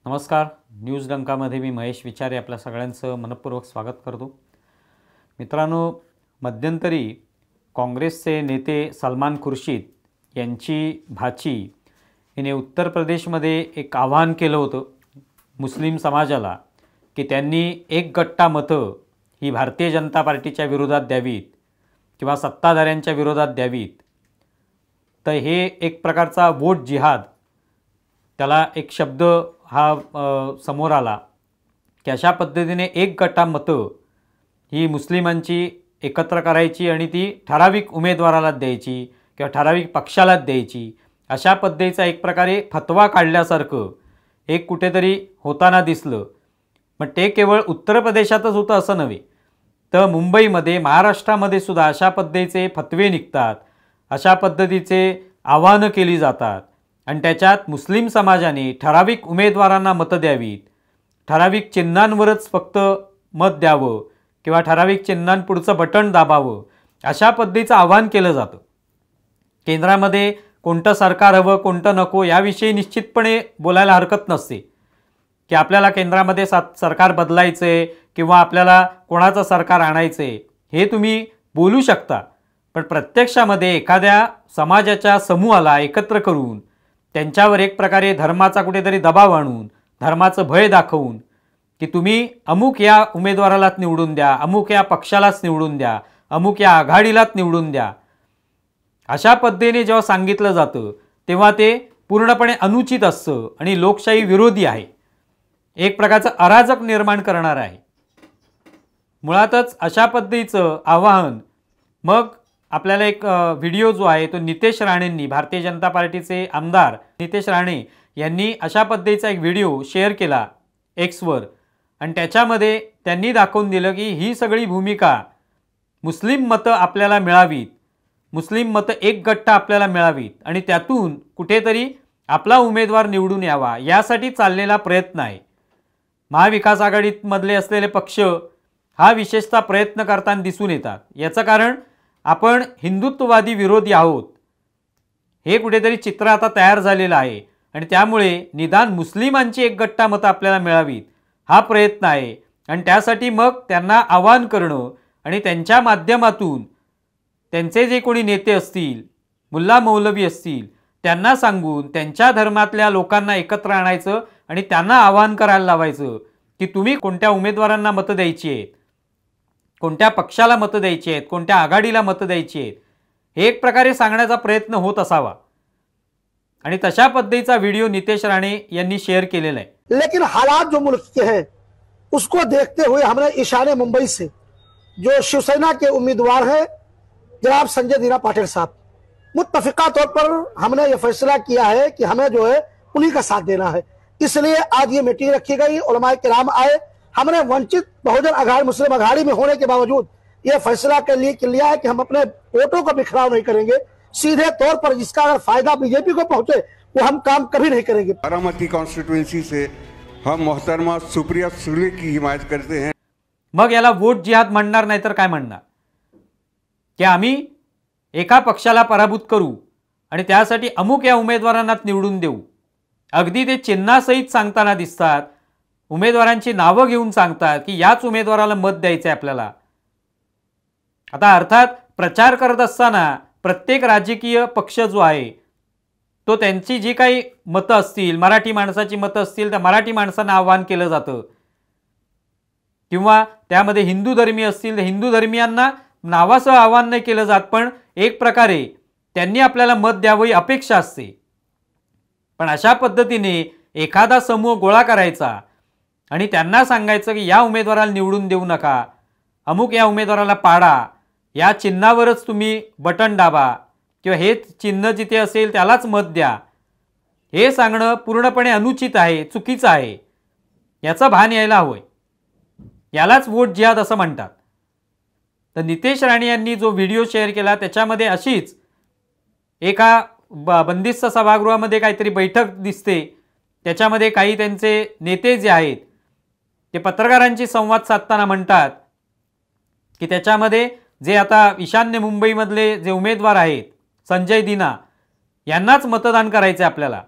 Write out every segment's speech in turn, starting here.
नमस्कार. न्यूज डंकामध्ये मी महेश विचारे आपल्या सगळ्यांचं मनपूर्वक स्वागत करतो. मित्रांनो, मध्यंतरी काँग्रेसचे नेते सलमान खुर्शीद यांची भाची हिने उत्तर प्रदेशमध्ये एक आवाहन केलं होतं मुस्लिम समाजाला की त्यांनी एक गट्टा मतं ही भारतीय जनता पार्टीच्या विरोधात द्यावीत किंवा सत्ताधाऱ्यांच्या विरोधात द्यावीत. तर हे एक प्रकारचा वोट जिहाद, त्याला एक शब्द हा समोर आला की अशा पद्धतीने एक गट्टा मतं ही मुस्लिमांची एकत्र करायची आणि ती ठराविक उमेदवारालाच द्यायची किंवा ठराविक पक्षालाच द्यायची, अशा पद्धतीचा एक प्रकारे फतवा काढल्यासारखं एक कुठेतरी होताना दिसलं. मग ते केवळ उत्तर प्रदेशातच होतं असं नव्हे, तर मुंबईमध्ये, महाराष्ट्रामध्ये सुद्धा अशा पद्धतीचे फतवे निघतात, अशा पद्धतीचे आवाहनं केली जातात आणि त्याच्यात मुस्लिम समाजाने ठराविक उमेदवारांना मतं द्यावीत, ठराविक चिन्हांवरच फक्त मत द्यावं किंवा ठराविक चिन्हांपुढचं बटन दाबावं, अशा पद्धतीचं आवाहन केलं जातं. केंद्रामध्ये कोणतं सरकार हवं, कोणतं नको याविषयी निश्चितपणे बोलायला हरकत नसते की आपल्याला केंद्रामध्ये सरकार बदलायचं आहे किंवा आपल्याला कोणाचं सरकार आणायचं आहे, हे तुम्ही बोलू शकता. पण प्रत्यक्षामध्ये एखाद्या समाजाच्या समूहाला एकत्र करून त्यांच्यावर एक प्रकारे धर्माचा कुठेतरी दबाव आणून, धर्माचं भय दाखवून की तुम्ही अमुक या उमेदवारालाच निवडून द्या, अमुक या पक्षालाच निवडून द्या, अमुक या आघाडीलाच निवडून द्या, अशा पद्धतीने जेव्हा सांगितलं जातं तेव्हा ते पूर्णपणे अनुचित असतं आणि लोकशाही विरोधी आहे, एक प्रकारचं अराजक निर्माण करणार आहे. मुळातच अशा पद्धतीचं आवाहन मग आपल्याला एक व्हिडिओ जो आहे तो नितेश राणेंनी, भारतीय जनता पार्टीचे आमदार नितेश राणे यांनी अशा पद्धतीचा एक व्हिडिओ शेअर केला एक्सवर आणि त्याच्यामध्ये त्यांनी दाखवून दिलं की ही सगळी भूमिका मुस्लिम मतं आपल्याला मिळावीत, मुस्लिम मतं एक गट्टा आपल्याला मिळावीत आणि त्यातून कुठेतरी आपला उमेदवार निवडून यावा यासाठी चाललेला प्रयत्न आहे. महाविकास आघाडीमधले असलेले पक्ष हा विशेषतः प्रयत्न करताना दिसून येतात. याचं कारण आपण हिंदुत्ववादी विरोधी आहोत हे कुठेतरी चित्र आता तयार झालेलं आहे आणि त्यामुळे निदान मुस्लिमांची एक गट्टा मतं आपल्याला मिळावीत हा प्रयत्न आहे आणि त्यासाठी मग त्यांना आवाहन करणं आणि त्यांच्या माध्यमातून त्यांचे जे कोणी नेते असतील, मुल्ला मौलवी असतील, त्यांना सांगून त्यांच्या धर्मातल्या लोकांना एकत्र आणायचं आणि त्यांना आवाहन करायला लावायचं की तुम्ही कोणत्या उमेदवारांना मतं द्यायची आहेत, कोणत्या पक्षाला मतं द्यायची आहेत, कोणत्या आघाडीला मतं द्यायची आहेत, हे एक प्रकारे सांगण्याचा प्रयत्न होत असावा आणि तशा पद्धतीचा व्हिडिओ नितेश राणे यांनी शेअर केलेला आहे. लेकिन हालात जो मुल्क के हैं उसको देखते हुए हमने ईशान मुंबई से जो शिवसेना के उम्मीदवार हैं जनाब संजय दीना पाटिल साहब, मुत्तफिका तौर पर हमने ये फैसला किया है कि हमें जो है उन्हीं का साथ देना है. इसलिए आज ये मीटिंग रखी गई, उलमाए किराम आए. हमने वंचित बहुजन अघाड़ी मुस्लिम अघाड़ी में होने के बावजूद ये फैसला के लिए लिया है कि हम अपने वोटों का बिखराव नहीं करेंगे. सीधे तौर पर जिसका अगर फायदा बीजेपी को पहुंचे वो हम काम कभी नहीं करेंगे. बारामती कॉन्स्टिट्यूएंसी से हम मोहतरमा सुप्रिया सुले की हिमायत करते हैं. मग याला वोट जिहाद म्हणणार नाही तर काय म्हणणार की आम्ही एका पक्षाला पराभूत करू आणि त्यासाठी अमुक या उमेदवारांनाच निवडून देऊ. अगदी ते चिन्हासहित सांगताना दिसतात, उमेदवारांची नावं घेऊन सांगतात की याच उमेदवाराला मत द्यायचं आहे आपल्याला. आता अर्थात प्रचार करत असताना प्रत्येक राजकीय पक्ष जो आहे तो त्यांची जी काही मतं असतील, मराठी माणसाची मतं असतील, त्या मराठी माणसांना आव्हान केलं जातं किंवा त्यामध्ये हिंदू धर्मीय असतील तर हिंदू धर्मियांना नावासह आव्हान नाही केलं जात, पण एक प्रकारे त्यांनी आपल्याला मत द्यावं ही अपेक्षा असते. पण अशा पद्धतीने एखादा समूह गोळा करायचा आणि त्यांना सांगायचं की या उमेदवाराला निवडून देऊ नका, अमुक या उमेदवाराला पाडा, या चिन्हावरच तुम्ही बटन दाबा किंवा हे चिन्ह जिथे असेल त्यालाच मत द्या, हे सांगणं पूर्णपणे अनुचित आहे, चुकीचं आहे. याचं भान यायला हवंय. यालाच वोट जिहाद असं म्हणतात. तर नितेश राणे यांनी जो व्हिडिओ शेअर केला त्याच्यामध्ये अशीच एका बंदिस्त सभागृहामध्ये काहीतरी बैठक दिसते, त्याच्यामध्ये काही त्यांचे नेते जे आहेत ते पत्रकारांशी संवाद साधताना म्हणतात की त्याच्यामध्ये जे आता ईशान्य मुंबईमधले जे उमेदवार आहेत संजय दीना यांनाच मतदान करायचं आपल्याला,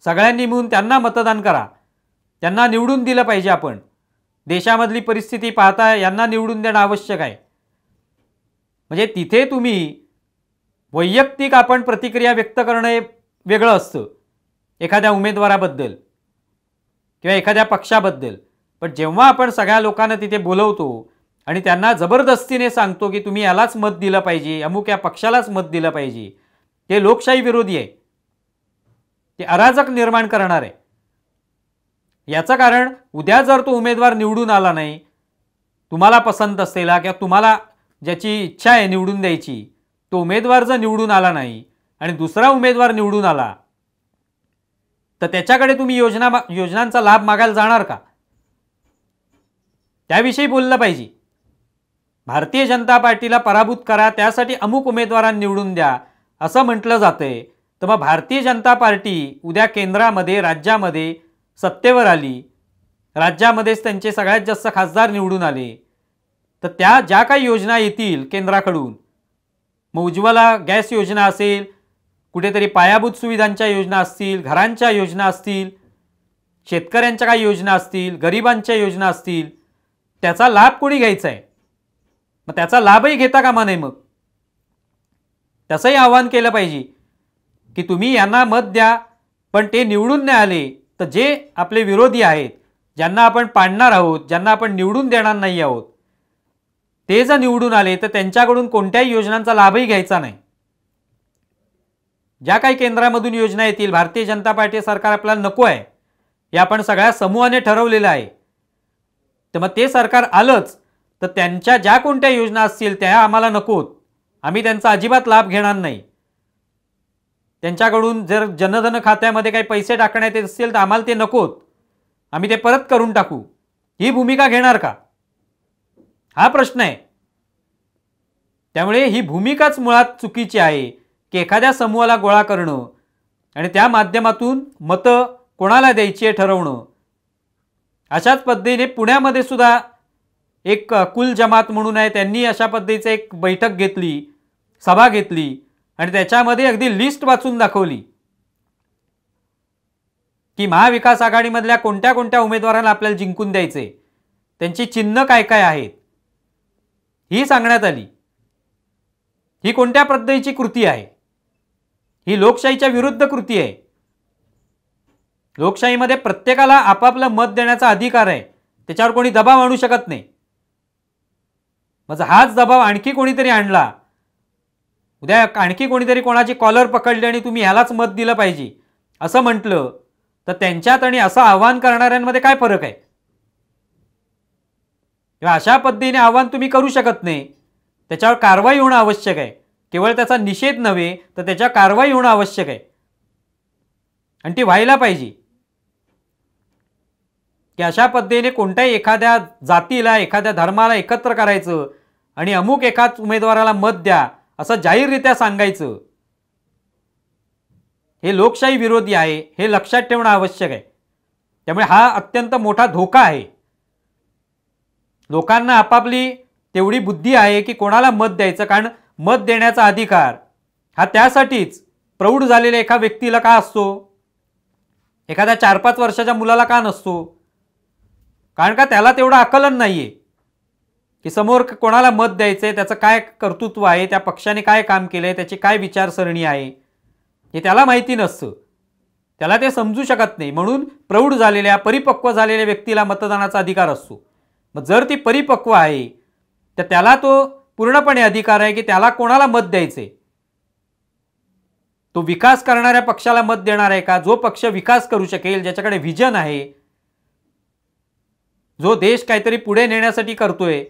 सगळ्यांनी मिळून त्यांना मतदान करा. त्यांना निवडून दिलं पाहिजे. आपण देशामधली परिस्थिती पाहता यांना निवडून देणं आवश्यक आहे. म्हणजे तिथे तुम्ही वैयक्तिक आपण प्रतिक्रिया व्यक्त करणं वेगळं असतं एखाद्या उमेदवाराबद्दल किंवा एखाद्या पक्षाबद्दल. पण जेव्हा आपण सगळ्या लोकांना तिथे बोलवतो आणि त्यांना जबरदस्तीने सांगतो की तुम्ही यालाच मत दिलं पाहिजे, अमुक या पक्षालाच मत दिलं पाहिजे, ते लोकशाही विरोधी आहे, ते अराजक निर्माण करणार आहे. याचं कारण उद्या जर तो उमेदवार निवडून आला नाही, तुम्हाला पसंत असलेला किंवा तुम्हाला ज्याची इच्छा आहे निवडून द्यायची, तो उमेदवार जर निवडून आला नाही आणि दुसरा उमेदवार निवडून आला तर त्याच्याकडे तुम्ही योजनांचा लाभ मागायला जाणार का? त्याविषयी बोललं पाहिजे. भारतीय जनता पार्टीला पराभूत करा, त्यासाठी अमुक उमेदवारांना निवडून द्या असं म्हटलं जातंय. तर मग भारतीय जनता पार्टी उद्या केंद्रामध्ये राज्यामध्ये सत्तेवर आली, राज्यामध्येच त्यांचे सगळ्यात जास्त खासदार निवडून आले, तर त्या ज्या काही योजना येतील केंद्राकडून, मग उज्ज्वला गॅस योजना असेल, कुठेतरी पायाभूत सुविधांच्या योजना असतील, घरांच्या योजना असतील, शेतकऱ्यांच्या काही योजना असतील, गरिबांच्या योजना असतील, त्याचा लाभ कोणी घ्यायचा आहे? मग त्याचा लाभही घेता कामा नये. मग तसंही आवाहन केलं पाहिजे की तुम्ही यांना मत द्या, पण ते निवडून नाही आले तर जे आपले विरोधी आहेत, ज्यांना आपण पाडणार आहोत, ज्यांना आपण निवडून देणार नाही आहोत, ते जर निवडून आले तर त्यांच्याकडून कोणत्याही योजनांचा लाभही घ्यायचा नाही. ज्या काही केंद्रामधून योजना येतील, भारतीय जनता पार्टी सरकार आपल्याला नको आहे हे आपण सगळ्या समूहाने ठरवलेलं आहे. तर मग ते सरकार आलंच तर त्यांच्या ज्या कोणत्या योजना असतील त्या आम्हाला नकोत, आम्ही त्यांचा अजिबात लाभ घेणार नाही. त्यांच्याकडून जर जनधन खात्यामध्ये काही पैसे टाकण्यात येत असतील तर आम्हाला ते नकोत, आम्ही ते परत करून टाकू, ही भूमिका घेणार का? हा प्रश्न आहे. त्यामुळे ही भूमिकाच मुळात चुकीची आहे की एखाद्या समूहाला गोळा करणं आणि त्या माध्यमातून मतं कोणाला द्यायची हे ठरवणं. अशाच पद्धतीने पुण्यामध्ये सुद्धा एक कुल जमात म्हणून आहे, त्यांनी अशा पद्धतीचं एक बैठक घेतली, सभा घेतली आणि त्याच्यामध्ये अगदी लिस्ट वाचून दाखवली की महाविकास आघाडीमधल्या कोणत्या कोणत्या उमेदवारांना आपल्याला जिंकून द्यायचे, त्यांची चिन्ह काय काय आहेत ही सांगण्यात आली. ही कोणत्या पद्धतीची कृती आहे? ही लोकशाहीच्या विरुद्ध कृती आहे. लोकशाहीमध्ये प्रत्येकाला आपापलं मत देण्याचा अधिकार आहे, त्याच्यावर कोणी दबाव आणू शकत नाही. मग हाच दबाव आणखी कोणीतरी आणला, उद्या आणखी कोणीतरी कोणाची कॉलर पकडली आणि तुम्ही ह्यालाच मत दिलं पाहिजे असं म्हटलं तर त्यांच्यात आणि असं आव्हान करणाऱ्यांमध्ये काय फरक आहे? किंवा अशा पद्धतीने आव्हान तुम्ही करू शकत नाही, त्याच्यावर कारवाई होणं आवश्यक आहे. केवळ त्याचा निषेध नव्हे तर त्याच्या कारवाई होणं आवश्यक आहे आणि ती व्हायला पाहिजे. की अशा पद्धतीने कोणत्याही एखाद्या जातीला, एखाद्या धर्माला एकत्र करायचं आणि अमुक एकाच उमेदवाराला मत द्या असं जाहीररित्या सांगायचं, हे लोकशाही विरोधी आहे, हे लक्षात ठेवणं आवश्यक आहे. त्यामुळे हा अत्यंत मोठा धोका आहे. लोकांना आपापली तेवढी बुद्धी आहे की कोणाला मत द्यायचं, कारण मत देण्याचा अधिकार हा त्यासाठीच प्रौढ झालेल्या एका व्यक्तीला का असतो, एखाद्या 4-5 वर्षाच्या मुलाला का नसतो? कारण का त्याला तेवढं आकलन नाहीये की समोर कोणाला मत द्यायचंय, त्याचं काय कर्तृत्व आहे, त्या पक्षाने काय काम केलंय, त्याची काय विचारसरणी आहे हे त्याला माहिती नसतं, त्याला ते समजू शकत नाही. म्हणून प्रौढ झालेल्या, परिपक्व झालेल्या व्यक्तीला मतदानाचा अधिकार असतो. मग जर ती परिपक्व आहे तर त्याला तो पूर्णपणे अधिकार आहे की त्याला कोणाला मत द्यायचे. तो विकास करणाऱ्या पक्षाला मत देणार आहे का? जो पक्ष विकास करू शकेल, ज्याच्याकडे व्हिजन आहे, जो देश काहीतरी पुढे नेण्यासाठी करतोय,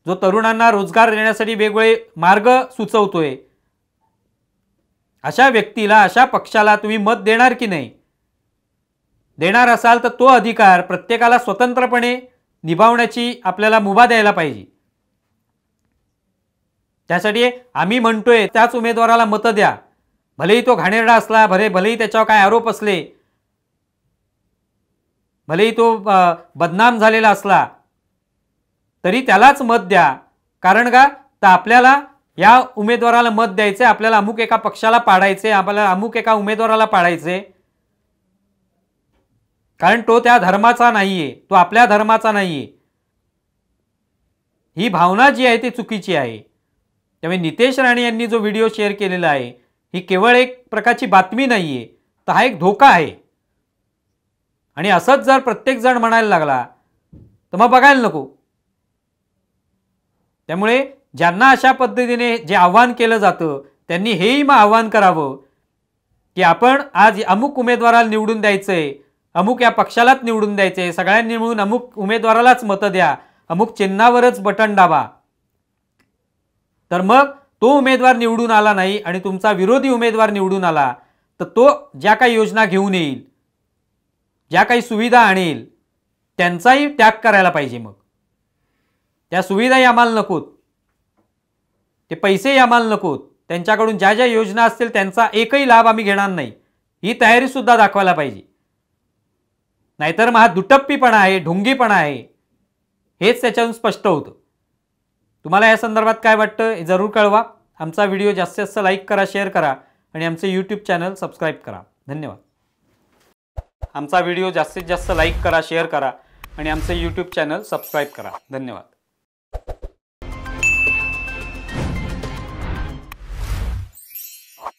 जो तरुणांना रोजगार देण्यासाठी वेगवेगळे मार्ग सुचवतोय, अशा व्यक्तीला, अशा पक्षाला तुम्ही मत देणार की नाही? देणार असाल तर तो अधिकार प्रत्येकाला स्वतंत्रपणे निभावण्याची आपल्याला मुभा द्यायला पाहिजे. त्यासाठी आम्ही म्हणतोय त्याच उमेदवाराला मतं द्या, भलेही तो घाणेरडा असला, भलेही त्याच्यावर काय आरोप असले, भलेही तो बदनाम झालेला असला, तरी त्यालाच मत द्या. कारण का तर आपल्याला या उमेदवाराला मत द्यायचे, आपल्याला अमुक एका पक्षाला पाडायचे, आपल्याला अमुक एका उमेदवाराला पाडायचे, कारण तो त्या धर्माचा नाहीये, तो आपल्या धर्माचा नाहीये. ही भावना जी आहे ती चुकीची आहे. त्यामुळे नितेश राणे यांनी जो व्हिडिओ शेअर केलेला आहे ही केवळ एक प्रकारची बातमी नाहीये, तर हा एक धोका आहे. आणि असंच जर प्रत्येक जण म्हणायला लागला तर मग बघायला नको. त्यामुळे ज्यांना अशा पद्धतीने जे आव्हान केलं जातं त्यांनी हेही मग आव्हान करावं की आपण आज अमुक उमेदवाराला निवडून द्यायचंय, अमुक या पक्षालाच निवडून द्यायचंय, सगळ्यांनी मिळून अमुक उमेदवारालाच मतं द्या, अमुक चिन्हावरच बटन दाबा. तर मग तो उमेदवार निवडून आला नाही आणि तुमचा विरोधी उमेदवार निवडून आला तर तो ज्या काही योजना घेऊन येईल, ज्या काही सुविधा आणेल त्यांचाही त्याग करायला पाहिजे. मग त्या सुविधाही आम्हाला नकोत, ते पैसेही आम्हाला नकोत, त्यांच्याकडून ज्या ज्या योजना असतील त्यांचा एकही लाभ आम्ही घेणार नाही, ही तयारी सुद्धा दाखवायला पाहिजे. नाहीतर मग हा दुटप्पीपणा आहे, ढोंगीपणा आहे, हेच त्याच्यातून स्पष्ट होतं. तुम्हाला या संदर्भात काय वाटतं हे जरूर कळवा. आमचा व्हिडिओ जास्तीत जास्त लाईक करा, शेअर करा आणि आमचे यूट्यूब चॅनल सबस्क्राईब करा. धन्यवाद. आमचा व्हिडिओ जास्तीत जास्त लाईक करा, शेअर करा आणि आमचे यूट्यूब चॅनल सबस्क्राईब करा. धन्यवाद.